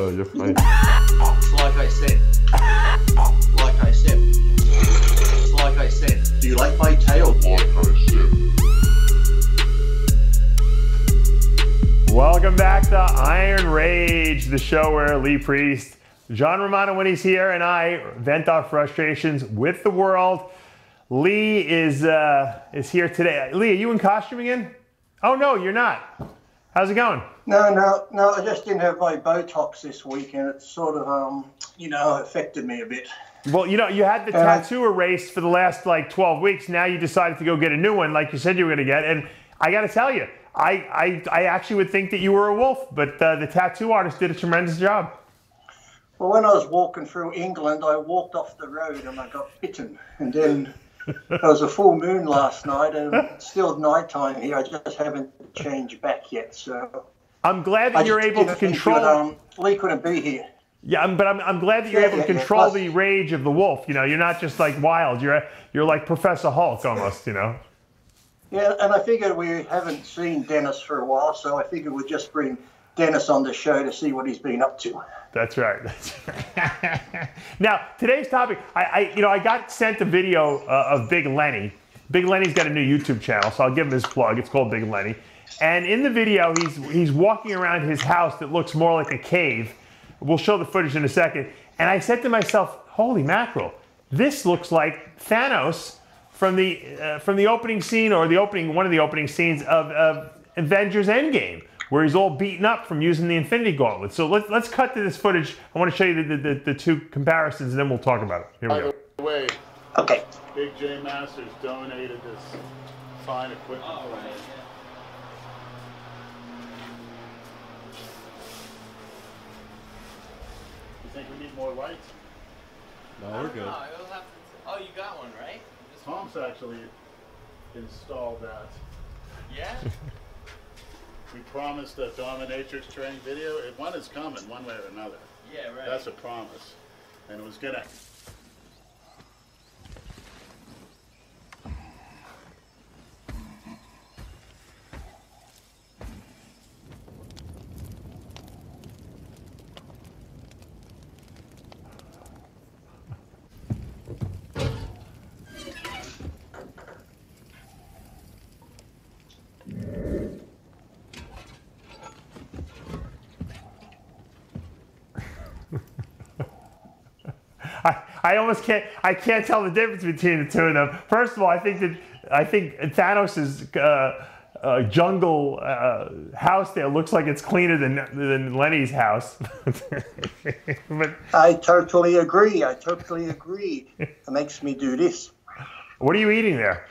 Oh, you're funny. Like I said. Like I said. Like I said. Do you like my tail? Like I said. Welcome back to Iron Rage, the show where Lee Priest, John Romano when he's here, and I vent our frustrations with the world. Lee is here today. Lee, are you in costume again? Oh no, you're not. How's it going? No, I just didn't have my Botox this week, and it sort of, affected me a bit. Well, you had the tattoo erased for the last, 12 weeks. Now you decided to go get a new one like you said you were going to get. And I got to tell you, I actually would think that you were a wolf, but the tattoo artist did a tremendous job. Well, when I was walking through England, I walked off the road and I got bitten. And then there was a full moon last night, and it's still nighttime here. I just haven't changed back yet, so... I'm glad that you're able to control... Lee couldn't be here. Yeah, but I'm glad that you're able to control the rage of the wolf. You're not just wild. You're like Professor Hulk almost. Yeah, and I figured we haven't seen Dennis for a while, so I figured we'd just bring Dennis on the show to see what he's been up to. That's right. Now, today's topic, I got sent a video of Big Lenny. Big Lenny's got a new YouTube channel, so I'll give him his plug. It's called Big Lenny. And in the video, he's walking around his house that looks more like a cave. We'll show the footage in a second. And I said to myself, holy mackerel, this looks like Thanos from the opening scene, or one of the opening scenes of Avengers Endgame, where he's all beaten up from using the Infinity Gauntlet. So let's cut to this footage. I want to show you the two comparisons, and then we'll talk about it. Here we go. By the way, okay. Big J Masters donated this fine equipment. Oh, right. You think we need more lights? No, we're good. Oh, you got one, right? Tom's actually installed that. Yeah? We promised a dominatrix training video. One is coming, one way or another. Yeah, right. That's a promise. And it was gonna... I can't tell the difference between the two of them. First of all, I think Thanos' jungle house there looks like it's cleaner than Lenny's house. But I totally agree. It makes me do this. What are you eating there?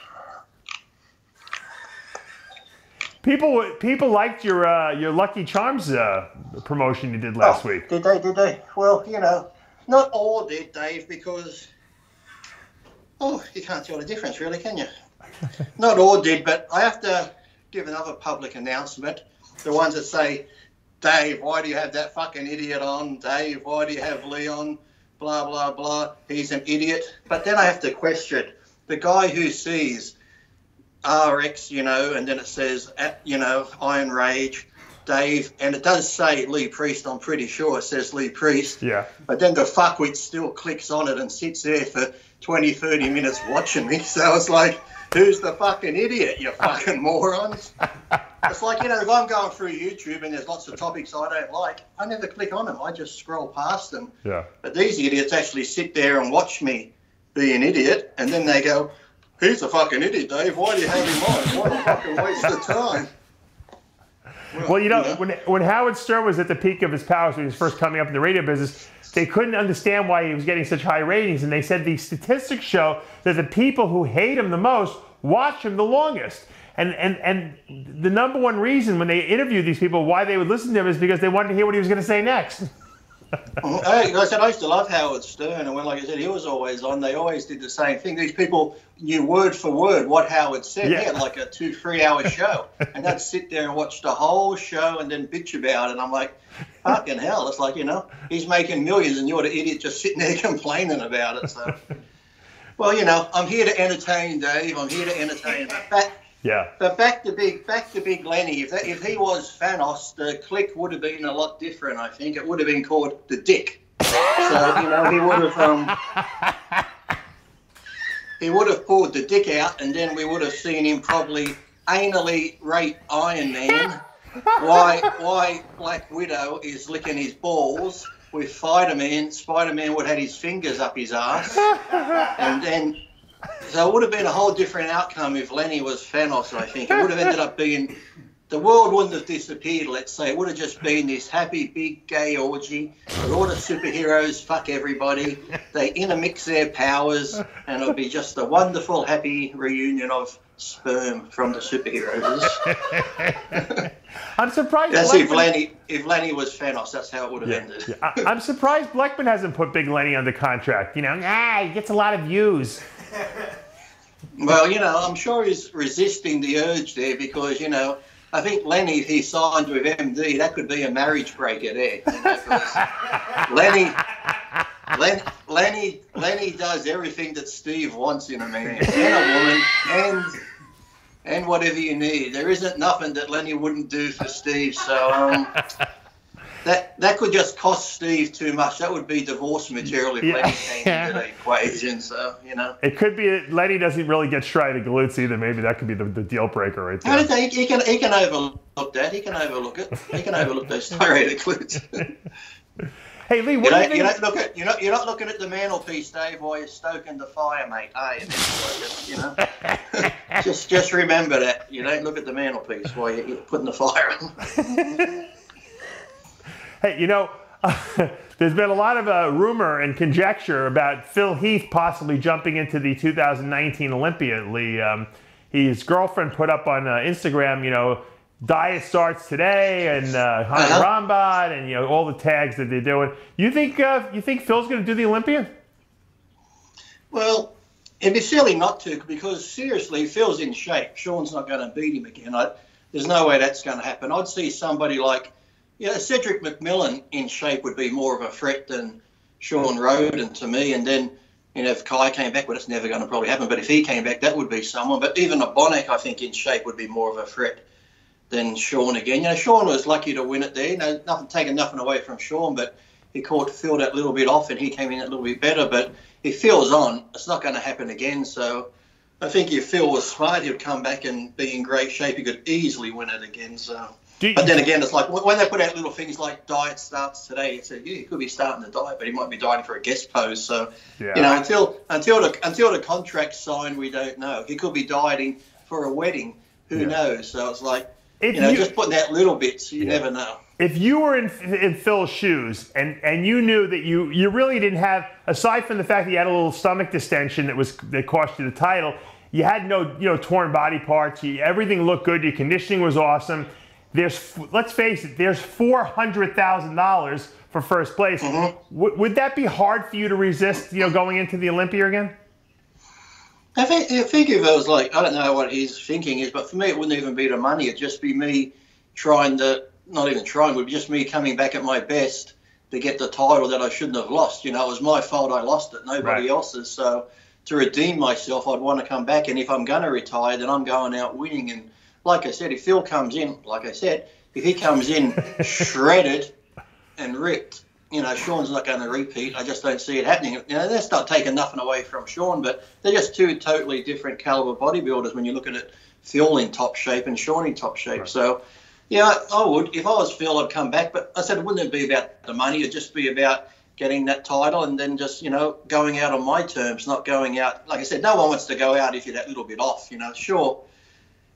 People liked your Lucky Charms promotion you did last week. Did they? Well, not all did, Dave, because, you can't tell the difference, really, can you? Not all did, but I have to give another public announcement. The ones that say, Dave, why do you have that fucking idiot on? Dave, why do you have Leon? Blah, blah, blah. He's an idiot. But then I have to question the guy who sees RX, and then it says, Iron Rage, Dave, and it does say Lee Priest, I'm pretty sure it says Lee Priest. Yeah. But then the fuckwit still clicks on it and sits there for 20, 30 minutes watching me. So it's like, who's the fucking idiot, you fucking morons? It's like, if I'm going through YouTube and there's lots of topics I don't like, I never click on them. I just scroll past them. Yeah. But these idiots actually sit there and watch me be an idiot, and then they go, he's a fucking idiot, Dave. Why do you have him on? Why do you fucking waste the time? Well, when Howard Stern was at the peak of his powers when he was first coming up in the radio business, they couldn't understand why he was getting such high ratings, and they said the statistics show that the people who hate him the most watch him the longest. And the number one reason when they interviewed these people why they would listen to him is because they wanted to hear what he was going to say next. I used to love Howard Stern, and like I said, he was always on. They always did the same thing. These people knew word for word what Howard said. Yeah. He had like a 2-3 hour show, and they'd sit there and watch the whole show and then bitch about it. And I'm like, fucking hell! It's like, he's making millions, and you're the idiot just sitting there complaining about it. So, well, I'm here to entertain, Dave. I'm here to entertain. Yeah. But back to Big Lenny. If he was Thanos, the click would have been a lot different. I think it would have been called the Dick. So he would have pulled the dick out, and then we would have seen him probably anally rape Iron Man. Why Black Widow is licking his balls with Spider-Man. Spider-Man would have had his fingers up his ass, and then. So it would have been a whole different outcome if Lenny was Thanos, I think. It would have ended up being, the world wouldn't have disappeared, let's say. It would have just been this happy, big, gay orgy where all the superheroes fuck everybody. They intermix their powers, and it would be just a wonderful, happy reunion of sperm from the superheroes. I'm surprised. That's if Lenny was Thanos, that's how it would have ended. Yeah. I'm surprised Blackman hasn't put Big Lenny under contract. You know, he gets a lot of views. Well, I'm sure he's resisting the urge there because, I think Lenny, if he signed with MD, that could be a marriage breaker there. Lenny does everything that Steve wants in a man and a woman and whatever you need. There isn't nothing that Lenny wouldn't do for Steve. So that could just cost Steve too much. That would be divorce material if Lenny came into the equation. So, It could be that Lenny doesn't really get striated glutes either. Maybe that could be the deal breaker right there. I don't think he can overlook that. He can overlook it. He can overlook those striated glutes. Hey, Lee, what do you think? You're not looking at the mantelpiece, Dave, while you're stoking the fire, mate, are you? Just remember that. You don't look at the mantelpiece while you're putting the fire on. Hey, there's been a lot of rumor and conjecture about Phil Heath possibly jumping into the 2019 Olympia, Lee. His girlfriend put up on Instagram, diet starts today, and Hana Rambod, and all the tags that they're doing. You think Phil's going to do the Olympia? Well, it'd be silly not to, because seriously, Phil's in shape. Sean's not going to beat him again. There's no way that's going to happen. I'd see somebody like, Cedric McMillan in shape would be more of a threat than Sean Roden to me. And then, if Kai came back, well, that's never going to probably happen. But if he came back, that would be someone. But even a Bonek, I think, in shape would be more of a threat than Sean again. Sean was lucky to win it there. Taking nothing away from Sean, but he caught Phil that little bit off, and he came in a little bit better. But if Phil's on, it's not going to happen again. So I think if Phil was smart, he'd come back and be in great shape. He could easily win it again. So. But then again, it's like when they put out little things like diet starts today, it's he could be starting the diet, but he might be dieting for a guest pose. So, until the contract's signed, we don't know. He could be dieting for a wedding. Who knows? So it's like, just putting out little bits, you never know. If you were in Phil's shoes and you knew that you really didn't have, aside from the fact that you had a little stomach distension that cost you the title, you had no torn body parts. Everything looked good. Your conditioning was awesome. Let's face it, there's $400,000 for first place. Mm-hmm. Would that be hard for you to resist, going into the Olympia again? I think if it was like, I don't know what his thinking is, but for me it wouldn't even be the money. It'd just be me would be just me coming back at my best to get the title that I shouldn't have lost. It was my fault I lost it, nobody else's. So to redeem myself, I'd want to come back. And if I'm going to retire, then I'm going out winning. And like I said, if Phil comes in, if he comes in shredded and ripped, Sean's not going to repeat. I just don't see it happening. That's not taking nothing away from Sean, but they're just two totally different caliber bodybuilders when you're looking at Phil in top shape and Sean in top shape. Right. So, I would. If I was Phil, I'd come back. But I said it wouldn't be about the money. It'd just be about getting that title and then just, going out on my terms, not going out. Like I said, no one wants to go out if you're that little bit off, Sure.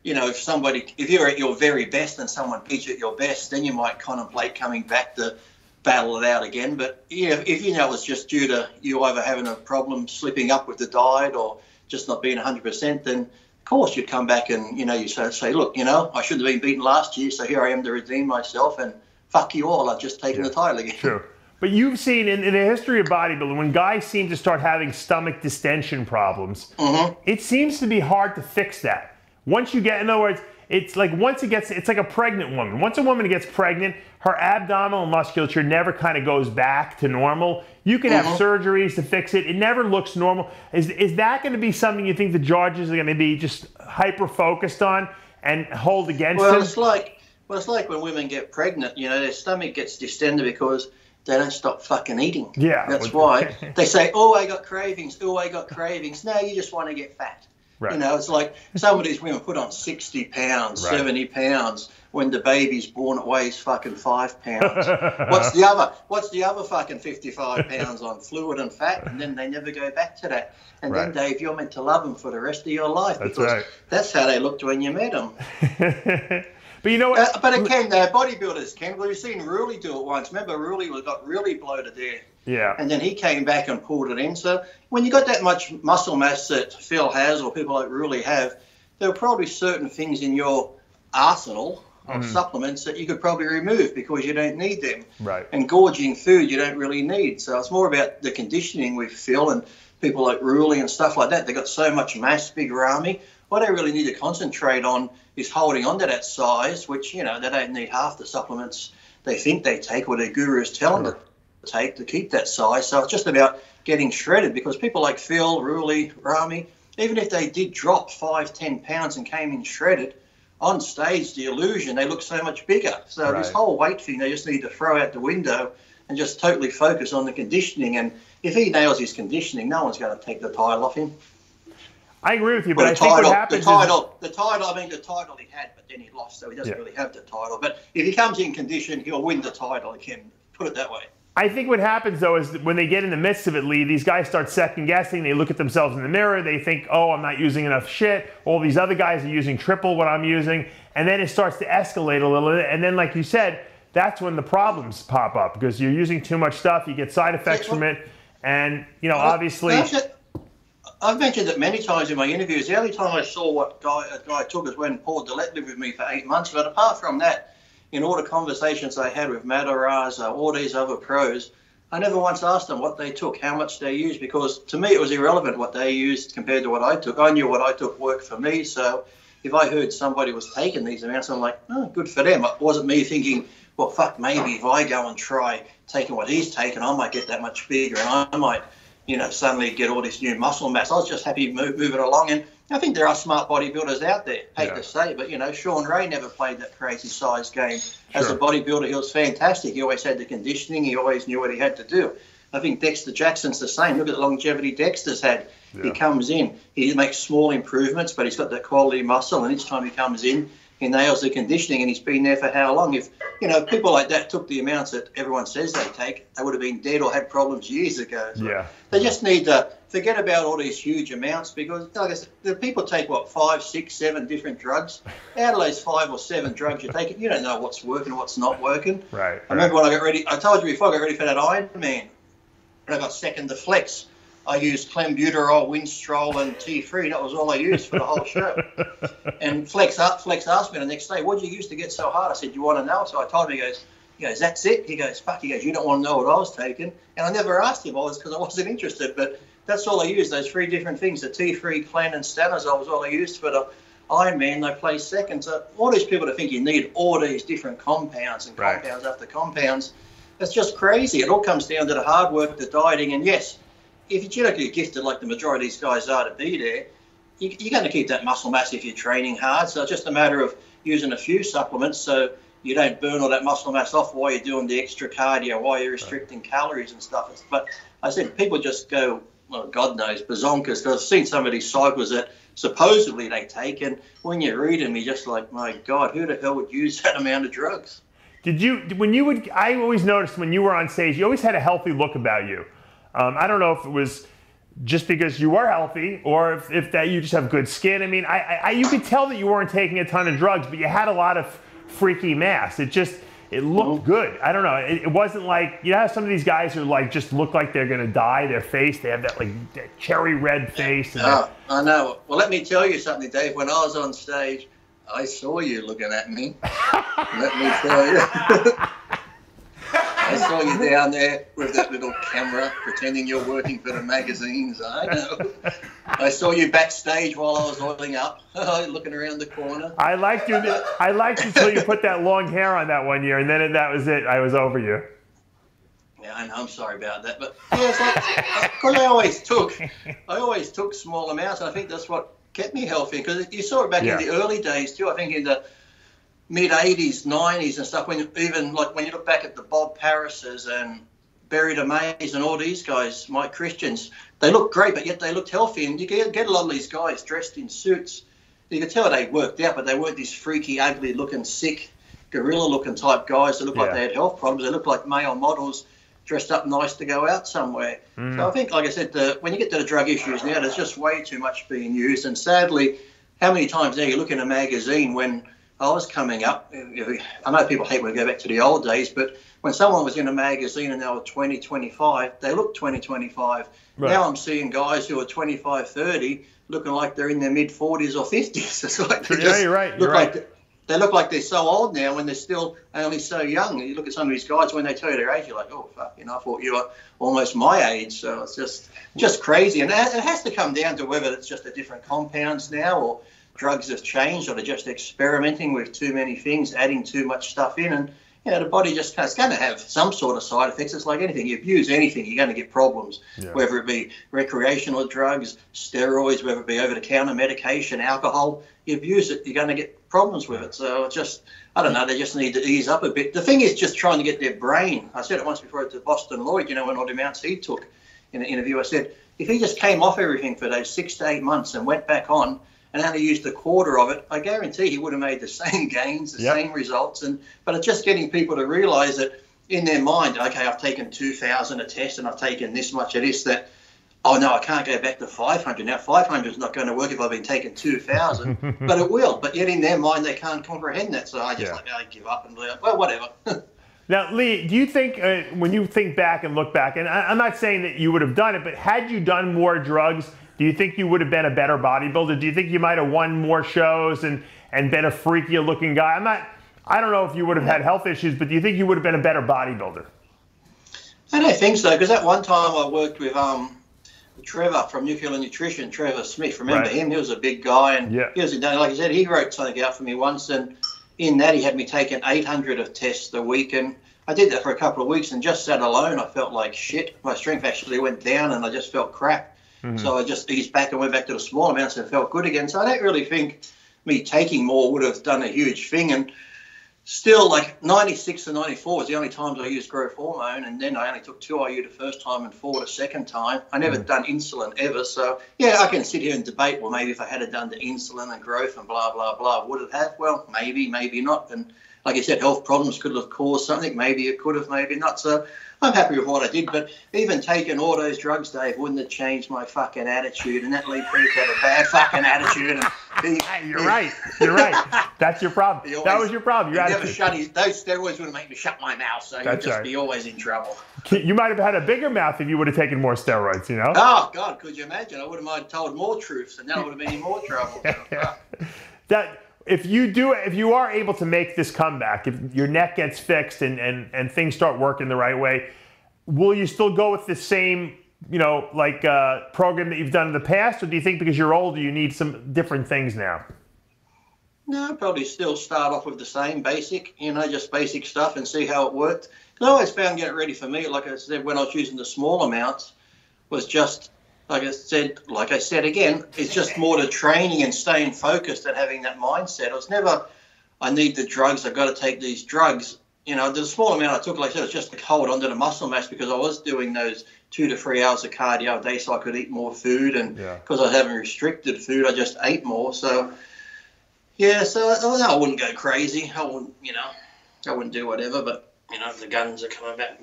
If you're at your very best and someone beats you at your best, then you might contemplate coming back to battle it out again. But if it's just due to you either having a problem slipping up with the diet or just not being 100%, then of course you'd come back and, you say, look, I shouldn't have been beaten last year, so here I am to redeem myself, and fuck you all, I've just taken the title again. True. But you've seen in the history of bodybuilding, when guys seem to start having stomach distension problems, it seems to be hard to fix that. Once you get, in other words, it's like once it gets, it's like a pregnant woman. Once a woman gets pregnant, her abdominal musculature never kind of goes back to normal. You can have surgeries to fix it. It never looks normal. Is that going to be something you think the judges are going to be just hyper focused on and hold against them? It's like when women get pregnant, you know, their stomach gets distended because they don't stop fucking eating. Yeah. That's why they say, oh, I got cravings. Oh, I got cravings. No, you just want to get fat. Right. You know, it's like some of these women put on 60 pounds, 70 pounds. When the baby's born, it weighs fucking 5 pounds. What's the other fucking 55 pounds on? Fluid and fat, and then they never go back to that. And then, Dave, you're meant to love them for the rest of your life because that's how they looked when you met them. But you know what? But again, they're bodybuilders, Ken. Well, you've seen Ruley do it once. Remember, Ruley got really bloated there. Yeah. And then he came back and pulled it in. So when you got that much muscle mass that Phil has or people like Ruley have, there are probably certain things in your arsenal of supplements that you could probably remove because you don't need them. Right. And gorging food you don't really need. So it's more about the conditioning with Phil and people like Ruley and stuff like that. They got so much mass, big army. What they really need to concentrate on is holding on to that size, which, you know, they don't need half the supplements they think they take or their gurus tell them to take to keep that size. So it's just about getting shredded because people like Phil, Ruley, Rami, even if they did drop 5-10 pounds and came in shredded, on stage, the illusion, they look so much bigger. So this whole weight thing, they just need to throw out the window and just totally focus on the conditioning. And if he nails his conditioning, no one's going to take the title off him. I agree with you, but I think what happens the title he had, but then he lost, so he doesn't really have the title. But if he comes in condition, he'll win the title again. Put it that way. I think what happens, though, is when they get in the midst of it, Lee, these guys start second-guessing. They look at themselves in the mirror. They think, oh, I'm not using enough shit. All these other guys are using triple what I'm using. And then it starts to escalate a little bit. And then, like you said, that's when the problems pop up because you're using too much stuff. You get side effects from it. And, you know, obviously... I've mentioned it many times in my interviews. The only time I saw what a guy took is when Paul Dillette lived with me for 8 months. But apart from that, in all the conversations I had with Mataraz, all these other pros, I never once asked them what they took, how much they used, because to me it was irrelevant what they used compared to what I took. I knew what I took worked for me, so if I heard somebody was taking these amounts, I'm like, oh, good for them. It wasn't me thinking, well, fuck, maybe if I go and try taking what he's taken, I might get that much bigger and I might, you know, suddenly get all this new muscle mass. I was just happy moving along. And I think there are smart bodybuilders out there. Hate to say, but, you know, Sean Ray never played that crazy size game. As a bodybuilder, he was fantastic. He always had the conditioning. He always knew what he had to do. I think Dexter Jackson's the same. Look at the longevity Dexter's had. He comes in. He makes small improvements, but he's got that quality muscle. And each time he comes in, he nails the conditioning, and he's been there for how long? If, you know, people like that took the amounts that everyone says they take, they would have been dead or had problems years ago. So they just need to forget about all these huge amounts because, like I said, the people take, 5, 6, 7 different drugs. Out of those 5 or 7 drugs you take, you don't know what's working, what's not working. Right. I remember when I got ready, I told you before, I got ready for that Ironman, and I got second to Flex. I used clenbuterol, Winstrol, and T3. That was all I used for the whole show. And Flex asked me the next day, what did you use to get so hard? I said, you want to know? So I told him, he goes, that's it? He goes, fuck. He goes, you don't want to know what I was taking? And I never asked him. Because I wasn't interested. But that's all I used, those 3 different things. The T3, Clen, and Stanozol was all I used for the Ironman. They placed second. So all these people that think you need all these different compounds and compounds after compounds, that's just crazy. It all comes down to the hard work, the dieting, and yes, if you're genetically gifted like the majority of these guys are to be there, you're going to keep that muscle mass if you're training hard. So it's just a matter of using a few supplements so you don't burn all that muscle mass off while you're doing the extra cardio, while you're restricting calories and stuff. But I said people just go, well, God knows, bazonkers, because I've seen some of these cycles that supposedly they take, and when you read them, you're just like, my God, who the hell would use that amount of drugs? I always noticed when you were on stage, you always had a healthy look about you. I don't know if it was just because you were healthy or if that you just have good skin. I mean, you could tell that you weren't taking a ton of drugs, but you had a lot of freaky mass. It looked good. I don't know. It wasn't like, you know how some of these guys are like, just look like they're going to die, their face, they have that like that cherry red face. And I know. Well, let me tell you something, Dave. When I was on stage, I saw you looking at me. Let me tell you. I saw you down there with that little camera pretending you're working for the magazines. I know. I saw you backstage while I was oiling up, looking around the corner. I liked you until you put that long hair on that one year, and then that was it. I was over you. Yeah, I know. I'm sorry about that, but yeah, it's like because I always took small amounts, and I think that's what kept me healthy. Because you saw it back in the early days too. I think in the mid 80s, 90s, and stuff. When you look back at the Bob Parises and Barry DeMays and all these guys, Mike Christians, they looked great, but yet they looked healthy. And you get a lot of these guys dressed in suits. You could tell they worked out, but they weren't these freaky, ugly-looking, sick, gorilla-looking type guys that looked like they had health problems. They looked like male models dressed up nice to go out somewhere. So I think, like I said, when you get to the drug issues now, there's just way too much being used. And sadly, how many times now you look in a magazine when I was coming up, I know people hate when we go back to the old days, but when someone was in a magazine and they were 20, 25, they looked 20, 25. Right. Now I'm seeing guys who are 25, 30 looking like they're in their mid-40s or 50s. It's like you're right. They look like they're so old now when they're still only so young. You look at some of these guys, when they tell you their age, you're like, oh, fuck, I thought you were almost my age. So it's just crazy. And it has to come down to whether it's just the different compounds now or drugs have changed or they're just experimenting with too many things, adding too much stuff in. And, the body it's going to have some sort of side effects. It's like anything. You abuse anything, you're going to get problems, whether it be recreational drugs, steroids, whether it be over-the-counter medication, alcohol. You abuse it, you're going to get problems with it. So I don't know, they just need to ease up a bit. The thing is just trying to get their brain. I said it once before to Boston Lloyd, when all the amounts he took in an interview, I said, if he just came off everything for those 6 to 8 months and went back on and only used a quarter of it, I guarantee he would have made the same gains, the same results. But it's just getting people to realise that in their mind, okay, I've taken 2,000 a test and I've taken this much of this, that, oh, no, I can't go back to 500. Now, 500 is not going to work if I've been taking 2,000, but it will. But yet in their mind, they can't comprehend that. So I just I give up and be like, well, whatever. Now, Lee, do you think, when you think back and look back, and I'm not saying that you would have done it, but had you done more drugs, do you think you would have been a better bodybuilder? Do you think you might have won more shows and been a freakier looking guy? I don't know if you would have had health issues, but do you think you would have been a better bodybuilder? I don't think so, because at one time I worked with Trevor from Nuclear Nutrition, Trevor Smith. Remember him? He was a big guy, and he was, like I said, he wrote something out for me once, and in that he had me taking 800 of tests a week, and I did that for a couple of weeks, and just that alone I felt like shit. My strength actually went down, and I just felt crap. So I just eased back and went back to the small amounts and felt good again. So I don't really think me taking more would have done a huge thing. And still, like 96 and 94 was the only times I used growth hormone, and then I only took 2 IU the first time and 4 the second time. I never done insulin ever. So, I can sit here and debate, well, maybe if I had done the insulin and growth and blah, blah, blah, would it have? Well, maybe, maybe not. And like I said, health problems could have caused something. Maybe it could have, maybe not. So I'm happy with what I did, but even taking all those drugs, Dave, wouldn't have changed my fucking attitude. And that Lee Priest had a bad fucking attitude. And You're right. That's your problem. That was your problem. Your never shut those steroids would have made me shut my mouth, so you'd just be always in trouble. You might have had a bigger mouth if you would have taken more steroids, Oh, God, could you imagine? I would have told more truths, and then I would have been in more trouble. So, If you are able to make this comeback, if your neck gets fixed and things start working the right way, will you still go with the same, program that you've done in the past, or do you think because you're older you need some different things now? No, I'd probably still start off with the same basic, just basic stuff and see how it worked. Because I always found getting ready for me, like I said, when I was using the small amounts, was just like I said again, it's just more to training and staying focused and having that mindset. It was never, I need the drugs, I've got to take these drugs. The small amount I took, like I said, it's just to hold onto the muscle mass, because I was doing those 2 to 3 hours of cardio a day so I could eat more food. And because I was having restricted food, I just ate more. So, so I wouldn't go crazy. I wouldn't do whatever, but the guns are coming back.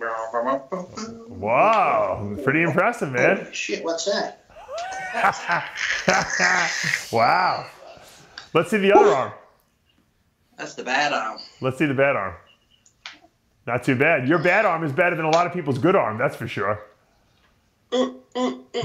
Wow, pretty impressive, man. Holy shit, what's that? Wow. Let's see the other arm. That's the bad arm. Let's see the bad arm. Not too bad. Your bad arm is better than a lot of people's good arm, that's for sure. Do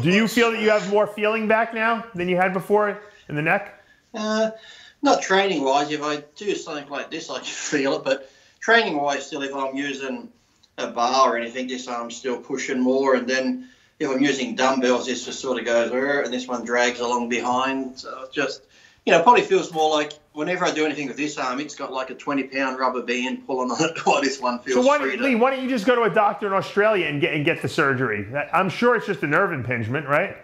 you feel that you have more feeling back now than you had before in the neck? Not training-wise. If I do something like this, I can feel it, but training-wise, still, if I'm using a bar or anything. This arm's still pushing more, and then if I'm using dumbbells, this just sort of goes, and this one drags along behind. So it just, probably feels more like whenever I do anything with this arm, it's got like a 20-pound rubber band pulling on it, while this one feels free. Lee, why don't you just go to a doctor in Australia and get the surgery? I'm sure it's just a nerve impingement, right?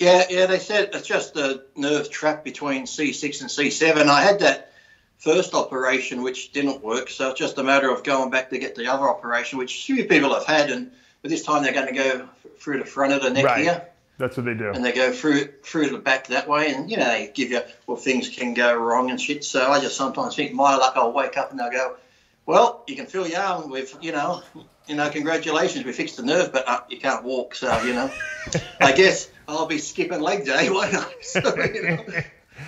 Yeah, they said it's just a nerve trap between C6 and C7. I had that first operation, which didn't work, so it's just a matter of going back to get the other operation, which few people have had, but this time they're going to go through the front of the neck here. That's what they do. And they go through the back that way, and, they give you, things can go wrong and shit. So I just sometimes think, my luck, I'll wake up and they'll go, well, you can feel your arm with, congratulations, we fixed the nerve, but you can't walk. So, I guess I'll be skipping leg day, won't I? So,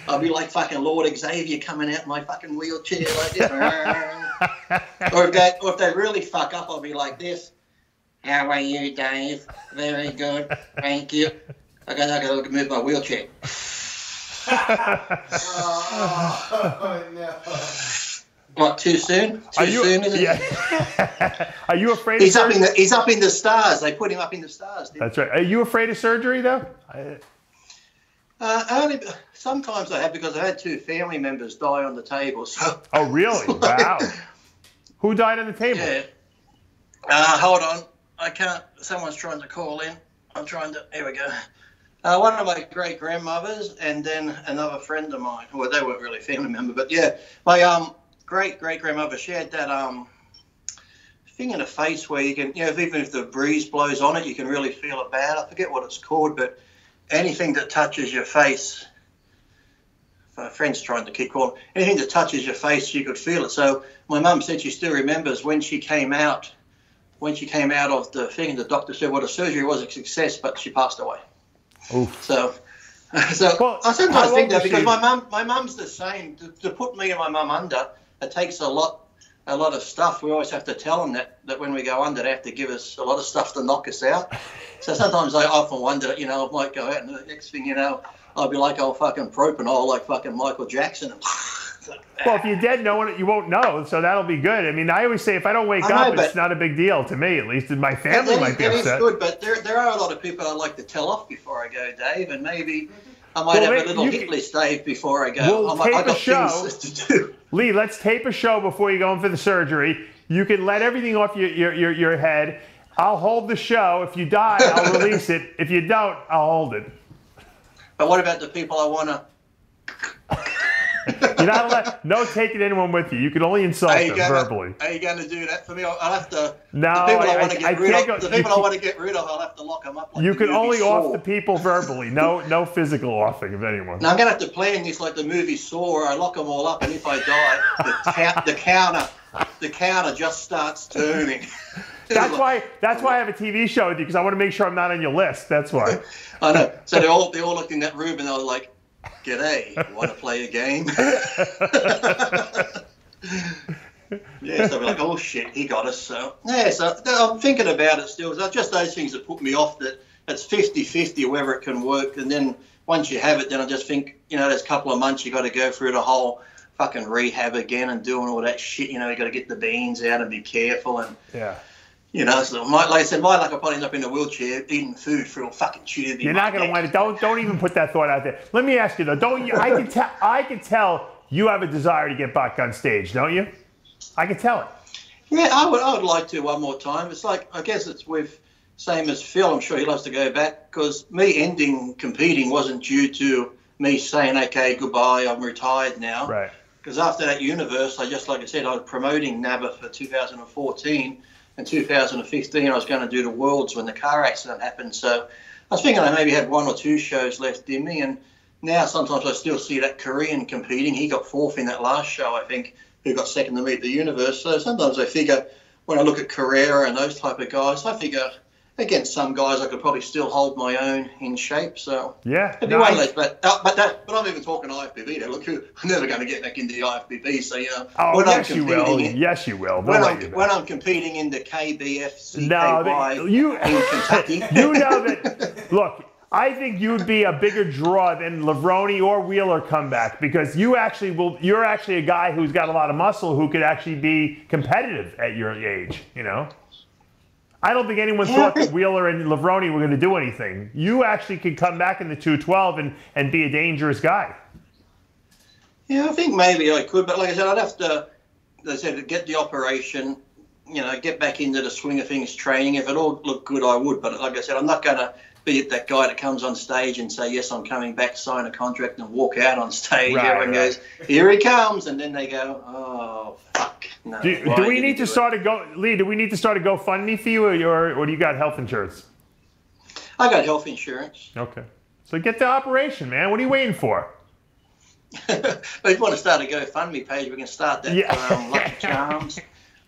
I'll be like fucking Lord Xavier coming out in my fucking wheelchair like this. or if they really fuck up, I'll be like this. How are you, Dave? Very good. Thank you. I gotta move my wheelchair. Oh, no. What, too soon? Soon, is it? Yeah. Are you afraid he's up in the stars. They put him up in the stars. That's right. Are you afraid of surgery, though? Only sometimes I have, because I had 2 family members die on the table. So. Oh, really? Wow. Who died on the table? Yeah. Hold on. I can't. Someone's trying to call in. I'm trying to. Here we go. One of my great grandmothers, and then another friend of mine. Well, they weren't really a family member, but yeah, my great grandmother. She had that thing in the face where you can, even if the breeze blows on it, you can really feel it bad. I forget what it's called, but anything that touches your face. My friend's trying to keep calling. Anything that touches your face, you could feel it. So my mum said she still remembers when she came out. When she came out of the thing, the doctor said, well, the surgery was a success, but she passed away. Oof. So well, I sometimes think that, because my mum's the same. To put me and my mum under, it takes a lot of stuff. We always have to tell them that when we go under, they have to give us a lot of stuff to knock us out. So sometimes I often wonder, I might go out, and the next thing I'll be like old fucking propanol, like fucking Michael Jackson. Well, if you're dead, you won't know, so that'll be good. I mean, I always say if I don't wake up, it's not a big deal to me, at least. My family might be upset. It is good, but there are a lot of people I like to tell off before I go, Dave, and maybe I might have a little hit list, Dave, before I go. We'll tape a show. Things to do. Lee, let's tape a show before you go in for the surgery. You can let everything off your head. I'll hold the show. If you die, I'll release it. If you don't, I'll hold it. But what about the people I want to... You're not allowed, no taking anyone with you. You can only insult them verbally. Are you going to do that for me? I'll have to. No, the people I want to get rid of, I'll have to lock them up. Like you can only off the people verbally. No physical offing of anyone. Now I'm going to have to plan this like the movie Saw, where I lock them all up, and if I die, the counter just starts turning. That's why I have a TV show with you, because I want to make sure I'm not on your list. That's why. I know. So they all looked in that room, and they were like, "G'day, want to play a game?" Yeah, so we're like, "Oh shit, he got us." So yeah, so I'm thinking about it still. So just those things that put me off. That it's 50-50 whether it can work, and then once you have it, then I just think, there's a couple of months you got to go through the whole fucking rehab again and doing all that shit. You got to get the beans out and be careful and yeah. So like I said, my luck, I'll probably end up in a wheelchair eating food through a fucking tube. You're not going to want it. Don't even put that thought out there. Let me ask you though. Don't you? I can tell you have a desire to get back on stage, don't you? I can tell it. Yeah, I would like to one more time. It's like, I guess it's same as Phil. I'm sure he loves to go back, because me ending competing wasn't due to me saying, okay, goodbye, I'm retired now. Right. Because after that universe, like I said, I was promoting NABBA for 2014. In 2015, I was going to do the Worlds when the car accident happened. So I was thinking I maybe had 1 or 2 shows left in me. And now sometimes I still see that Korean competing. He got 4th in that last show, I think, who got 2nd to meet the universe. So sometimes I figure, when I look at Carrera and those type of guys, I figure against some guys I could probably still hold my own in shape. So yeah, it'd be one of those. But I'm even talking IFBB. Look, I'm never going to get back into the IFBB. So oh, yes, you will. Yes, you will. When I'm competing in the KBF CKY in Kentucky, you know that. Look, I think you'd be a bigger draw than Levrone or Wheeler comeback, because you're actually a guy who's got a lot of muscle who could actually be competitive at your age. I don't think anyone thought that Wheeler and Levrone were going to do anything. You actually could come back in the 212 and be a dangerous guy. Yeah, I think maybe I could, but like I said, I'd have to, as I said, get the operation, you know, get back into the swing of things training. If it all looked good, I would. But like I said, I'm not going to be that guy that comes on stage and say, yes, I'm coming back, sign a contract and walk out on stage. Right, Everyone goes, here he comes. And then they go, oh, fuck. No, do we need to start a Lee, do we need to start a GoFundMe for you or do you got health insurance? I got health insurance. Okay. So get the operation, man. What are you waiting for? But if you want to start a GoFundMe page, we can start that. Yeah.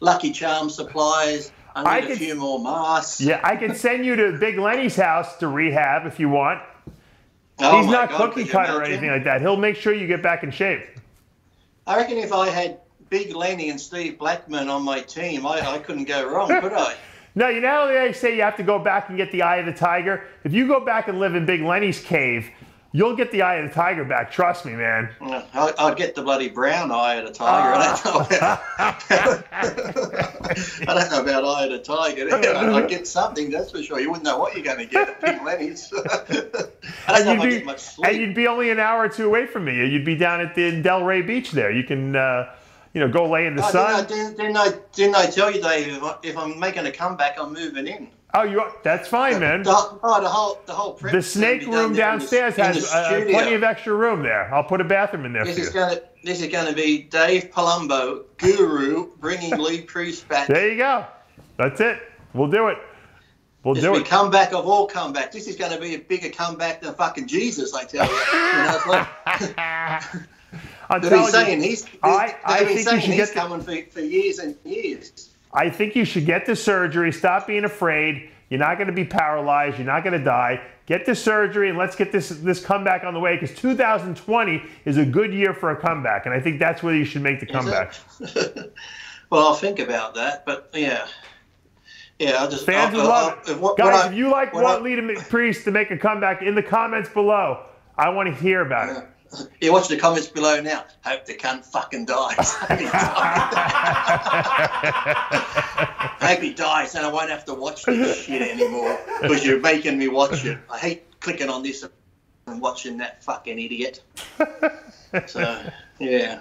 Lucky Charms supplies. I need a few more masks. Yeah, I can send you to Big Lenny's house to rehab if you want. Oh, he's not cookie cutter or anything like that. He'll make sure you get back in shape. I reckon if I had Big Lenny and Steve Blackman on my team, I couldn't go wrong, could I? No, you know how they say you have to go back and get the eye of the tiger? If you go back and live in Big Lenny's cave, you'll get the eye of the tiger back. Trust me, man. I'd get the bloody brown eye of the tiger. I don't know about eye of the tiger. I'd get something, that's for sure. You wouldn't know what you're going to get at Big Lenny's. I don't know if I get much sleep. And you'd be only an hour or two away from me. You'd be down at the Delray Beach there. You can, go lay in the sun. Didn't I tell you, Dave, if I'm making a comeback, I'm moving in. Oh, you are? That's fine, man. The whole prep. The snake room downstairs has plenty of extra room there. I'll put a bathroom in there for you. This is going to be Dave Palumbo, guru, bringing Lee Priest back. There you go. That's it. We'll do it. We'll do it. Comeback of all comebacks. This is going to be a bigger comeback than fucking Jesus, I tell you. They've been saying he's coming for years and years. I think you should get the surgery. Stop being afraid. You're not going to be paralyzed. You're not going to die. Get the surgery and let's get this comeback on the way because 2020 is a good year for a comeback. And I think that's where you should make the comeback. Well, I'll think about that. But, yeah. Yeah, I'll just... Fans would love it. Guys, if you want Lee Priest to make a comeback, in the comments below, I want to hear about it. Yeah, watch the comments below now. Hope the cunt fucking dies. Hope he dies and I won't have to watch this shit anymore because you're making me watch it. I hate clicking on this and watching that fucking idiot. So, yeah.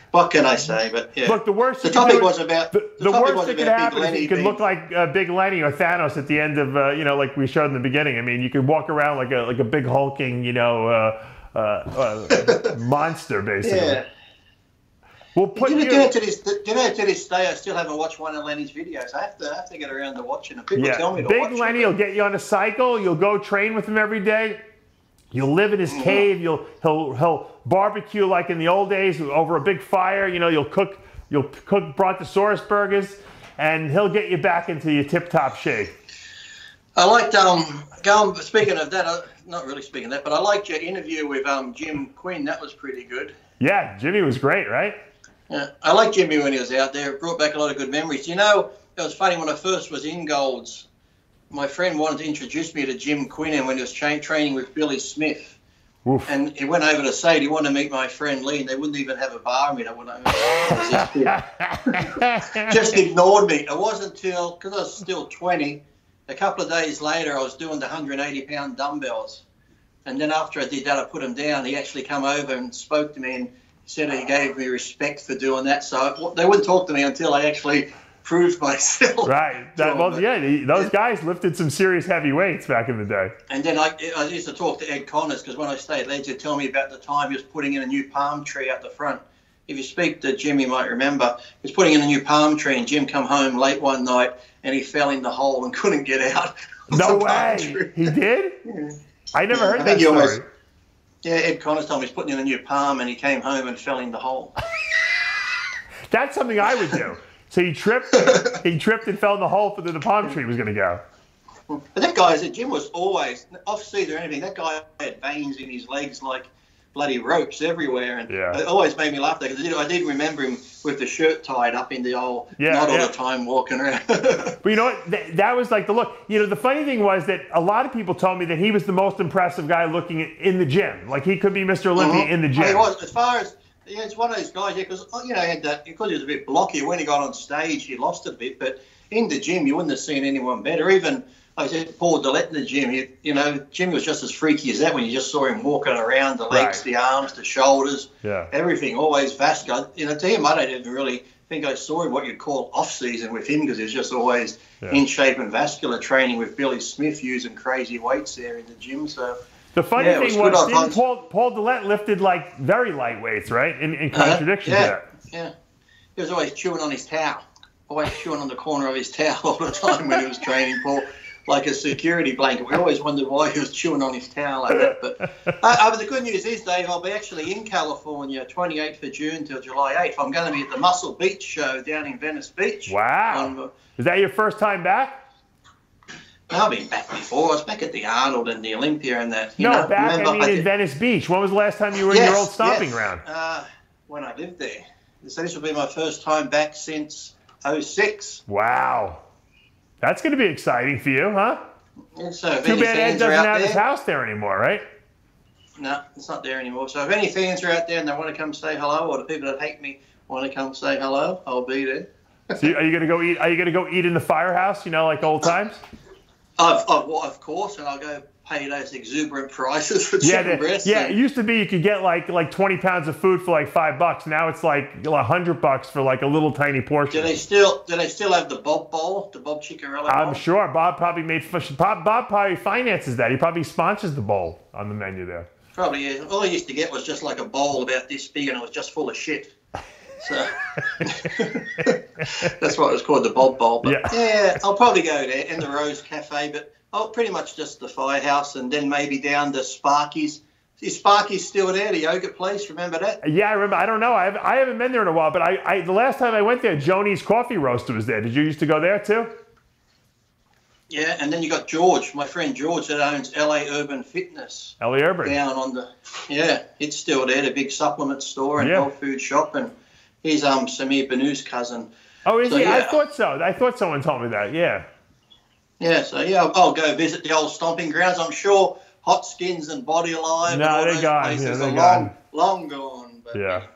What can I say? But yeah. Look, the worst. The topic was about the worst that could happen is you could look like Big Lenny or Thanos at the end of like we showed in the beginning. I mean, you could walk around like a big hulking monster basically. Yeah. We'll put to this day, I still haven't watched one of Lenny's videos. I have to get around to watching it. People tell me to watch Big Lenny will get you on a cycle. You'll go train with him every day. You'll live in his cave. He'll barbecue like in the old days over a big fire. You'll cook brontosaurus burgers, and he'll get you back into your tip-top shape. I liked speaking of that, not really speaking of that, but I liked your interview with Jim Quinn. That was pretty good. Yeah, Jimmy was great, right? Yeah, I liked Jimmy when he was out there. It brought back a lot of good memories. It was funny when I first was in Golds. My friend wanted to introduce me to Jim Quinn when he was training with Billy Smith. Oof. And he went over to say he wanted to meet my friend Lee, and they wouldn't even have a bar meet. Just ignored me. It wasn't until, because I was still 20, a couple of days later I was doing the 180-pound dumbbells. And then after I did that, I put him down. He actually come over and spoke to me and said he gave me respect for doing that. So they wouldn't talk to me until I actually proved myself. Right. Those guys lifted some serious heavy weights back in the day. And then I used to talk to Ed Connors because when I stayed at Leeds, he'd tell me about the time he was putting in a new palm tree out the front. If you speak to Jim, you might remember. He was putting in a new palm tree and Jim come home late one night and he fell in the hole and couldn't get out. No way. He did? Yeah. I never heard that story. Ed Connors told me he was putting in a new palm and he came home and fell in the hole. That's something I would do. So he tripped and fell in the hole for the palm tree was going to go. But that guy, Jim was always, off-season or anything, that guy had veins in his legs like bloody ropes everywhere. And it always made me laugh because I did remember him with the shirt tied up in the old, not all the time walking around. But you know what? That was like the look. The funny thing was that a lot of people told me that he was the most impressive guy looking in the gym. Like he could be Mr. Olympia in the gym. He was, as far as... Yeah, it's one of those guys, because he had that, because he was a bit blocky when he got on stage, he lost it a bit, but in the gym, you wouldn't have seen anyone better. Even, like I said, Paul Dillette in the gym, you know, Jimmy was just as freaky as that when you just saw him walking around, the legs, Right. the arms, the shoulders, Yeah. everything, always vascular. You know, to him, I don't even really think I saw what you'd call off-season with him because he was just always in shape and vascular, training with Billy Smith using crazy weights there in the gym. So The funny Yeah, it thing was was, good didn't on Paul Dillette lifted like very light weights, right? In contradiction to that. Yeah. He was always chewing on his towel, always chewing on the corner of his towel all the time when he was training, Paul, like a security blanket. We always wondered why he was chewing on his towel like that. But the good news is, Dave, I'll be actually in California 28th of June till July 8th. I'm going to be at the Muscle Beach show down in Venice Beach. Wow. Is that your first time back? No, I've been back before. I was back at the Arnold and the Olympia and that. No, back, I mean, in Venice Beach. When was the last time you were in your old stomping ground? When I lived there. So this will be my first time back since 06. Wow. That's going to be exciting for you, huh? And so if Too any bad Ed fans are doesn't out have his there, house there anymore, right? no, it's not there anymore. So if any fans are out there and they want to come say hello, or the people that hate me want to come say hello, I'll be there. So are you going to go eat? Are you going to go eat in the firehouse? You know, like old times. Of course, and I'll go pay those exuberant prices for chicken breasts. Yeah. It used to be you could get like 20 pounds of food for like $5. Now it's like $100 for like a little tiny portion. Do they still have the Bob Bowl, the Bob Chiccarella Bowl? I'm sure Bob probably Bob probably finances that. He probably sponsors the bowl on the menu there. Probably is. All I used to get was just like a bowl about this big, and it was just full of shit. So that's why it was called the Bob Bowl. But yeah, I'll probably go there in the Rose Cafe, but pretty much just the firehouse, and then maybe down to Sparky's. Is Sparky's still there, the yogurt place? Remember that? Yeah, I remember. I don't know. I haven't been there in a while, but the last time I went there, Joni's Coffee Roaster was there. Did you used to go there too? Yeah, and then you got George, my friend George, that owns LA Urban Fitness. LA Urban. Down on it's still there, the big supplement store and health food shop, and he's Samir Banu's cousin. Oh, is he? Yeah. I thought so. I thought someone told me that. Yeah. Yeah, so I'll go visit the old stomping grounds. I'm sure Hot Skins and Body Alive and all those places are long gone. But, yeah.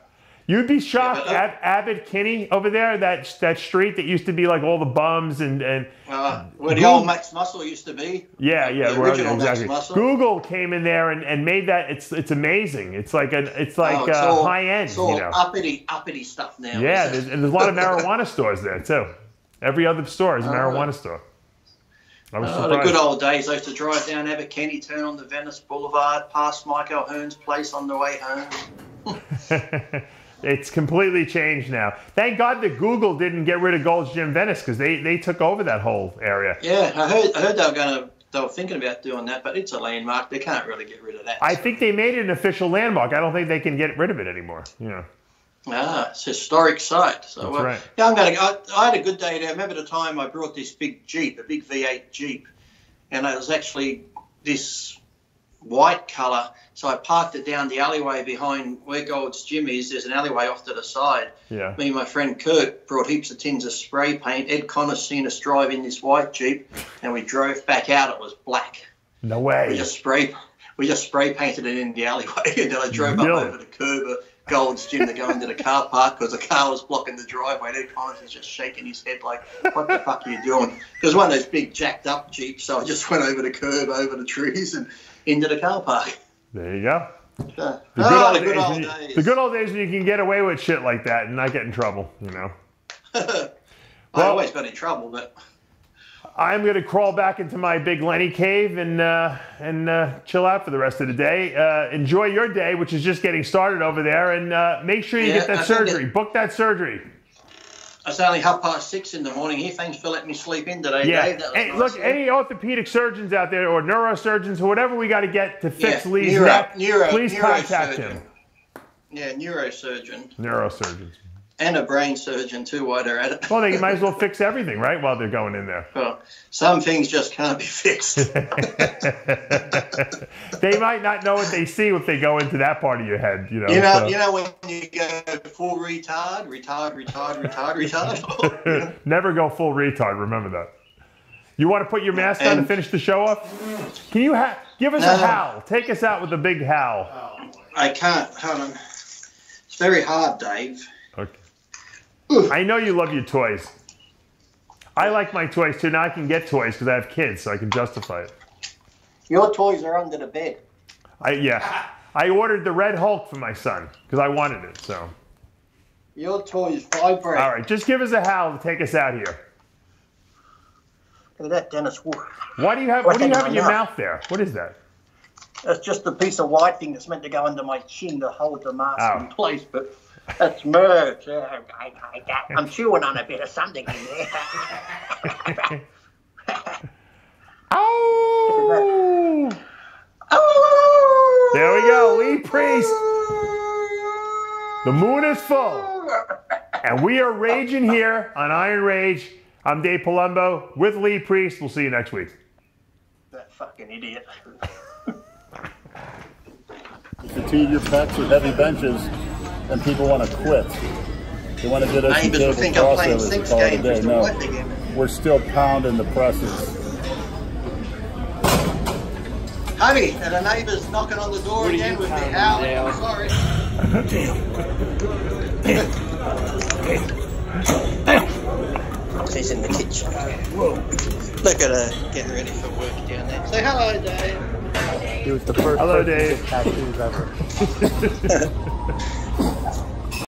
You'd be shocked, Abbott Kinney over there, that street that used to be like all the bums and where the old Max Muscle used to be. Yeah, the original exactly. Max Muscle. Google came in there and made that. It's amazing. It's like high end. It's all you know. uppity stuff now. Yeah, there's a lot of marijuana stores there too. Every other store is a marijuana store. I was surprised. The good old days. I used to drive down Abbott Kinney, turn on the Venice Boulevard, past Mike O'Hearn's place on the way home. It's completely changed now. Thank God that Google didn't get rid of Gold's Gym Venice, because they took over that whole area. Yeah, I heard they were thinking about doing that, but it's a landmark. They can't really get rid of that. I think they made it an official landmark. I don't think they can get rid of it anymore. Yeah. It's a historic site. So, that's right. Yeah, I'm going to go. I had a good day there. I remember the time I brought this big Jeep, a big V8 Jeep, and it was actually this white colour. So I parked it down the alleyway behind where Gold's Gym is. There's an alleyway off to the side. Yeah. Me and my friend Kirk brought heaps of tins of spray paint. Ed Connor seen us drive in this white Jeep, and we drove back out. It was black. No way. We just spray painted it in the alleyway, and then I drove up over the curb of Gold's Gym to go into the car park because the car was blocking the driveway. And Ed Connors was just shaking his head like, what the fuck are you doing? It was one of those big jacked up Jeeps, so I just went over the curb, over the trees, and into the car park. There you go. The good old days when you can get away with shit like that and not get in trouble, you know. I always got in trouble, but I'm going to crawl back into my Big Lenny cave and chill out for the rest of the day. Enjoy your day, which is just getting started over there, and make sure you get that surgery. Book that surgery. It's only 6:30 in the morning here. Thanks for letting me sleep in today, Dave. Hey, look, any orthopedic surgeons out there or neurosurgeons or whatever we got to get to fix Lee's neck, please contact him. Yeah, neurosurgeon. Neurosurgeons. And a brain surgeon too while they're at it. Well, they might as well fix everything, right, while they're going in there. Well, some things just can't be fixed. They might not know what they see if they go into that part of your head, you know. You know when you go full retard. You know? Never go full retard, remember that. You want to put your mask on to finish the show off? Can you give us a howl? Take us out with a big howl. I can't. Hold on. It's very hard, Dave. Okay. I know you love your toys. I like my toys too. Now I can get toys because I have kids, so I can justify it. Your toys are under the bed. I ordered the Red Hulk for my son because I wanted it. So. Your toys vibrate. All right, just give us a howl to take us out here. Look at that, Dennis. What do you have in your mouth there? What is that? That's just a piece of white thing that's meant to go under my chin to hold the mask in place, but that's merch. I'm chewing on a bit of something in there. Oh! Oh! There we go, Lee Priest. The moon is full, and we are raging here on Iron Rage. I'm Dave Palumbo with Lee Priest. We'll see you next week. That fucking idiot. You fatigue your pecs with heavy benches, and people want to quit. They want to get us Neighbours will think I'm playing six games just to wipe again. We're still pounding the presses. Honey, and the neighbour's knocking on the door again with me howling. I'm sorry. She's in the kitchen. Whoa. Look at her getting ready for work down there. Say hello, Dave. He was the first Hello, person Dave. to get tattoos ever.